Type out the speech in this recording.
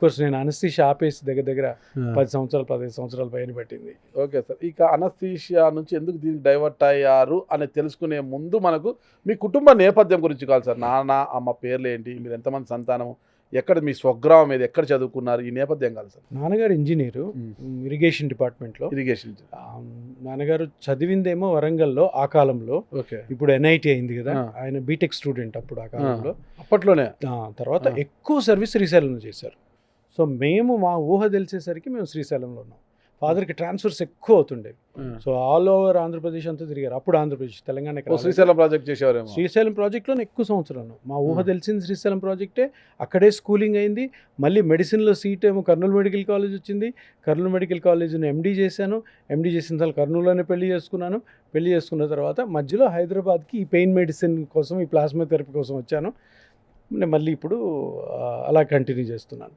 Course నేను anaesthesia ఆపేసి దగ్గర దగ్గర 10 సంవత్సరాలు 15 సంవత్సరాల పైన పట్టింది. Okay sir. ఇక అనస్థీషియా నుంచి ఎందుకు దీనికి డైవర్ట్ అయ్యారు అని తెలుసుకునే ముందు మనకు మీ కుటుంబ నేపథ్యం గురించి కావాలి సార్. నాన్న అమ్మ పేర్లు ఏంటి, మీరు ఎంతమంది సంతానం, ఎక్కడ మీ స్వగ్రామం ఏది, ఎక్కడ చదువుకున్నారు, ఈ నేపథ్యం కావాలి సార్. నాన్నగారు ఇంజనీరు, ఇరిగేషన్ డిపార్ట్మెంట్లో. ఇరిగేషన్. నాన్నగారు చదివిందేమో వరంగల్లో ఆ కాలంలో, ఓకే. ఇప్పుడు NIT అయింది కదా, ఆయన బీటెక్ స్టూడెంట్ అప్పుడు ఆ కాలంలో. అప్పట్లోనే. తర్వాత ఎక్కువ సర్వీస్ శ్రీశైలంలో చేశారు. సో మేము మా ఊహ తెలిసేసరికి మేము శ్రీశైలంలో ఉన్నాం. ఫాదర్కి ట్రాన్స్ఫర్స్ ఎక్కువ అవుతుండేవి. సో ఆల్ ఓవర్ ఆంధ్రప్రదేశ్ అంతా తిరిగారు. అప్పుడు ఆంధ్రప్రదేశ్, తెలంగాణ. శ్రీశైలం ప్రాజెక్ట్ చేసేవారేమో. శ్రీశైలం ప్రాజెక్ట్లోనే ఎక్కువ సంవత్సరాలు. మా ఊహ తెలిసింది శ్రీశైలం ప్రాజెక్టే. అక్కడే స్కూలింగ్ అయింది. మళ్ళీ మెడిసిన్లో సీట్ ఏమో కర్నూలు మెడికల్ కాలేజ్ వచ్చింది. కర్నూలు మెడికల్ కాలేజ్ని MD చేశాను. MD చేసిన తర్వాత కర్నూలులోనే పెళ్లి చేసుకున్నాను. పెళ్లి చేసుకున్న తర్వాత మధ్యలో హైదరాబాద్కి ఈ పెయిన్ మెడిసిన్ కోసం, ఈ ప్లాస్మా థెరపీ కోసం వచ్చాను. నేను మళ్ళీ ఇప్పుడు అలా కంటిన్యూ చేస్తున్నాను.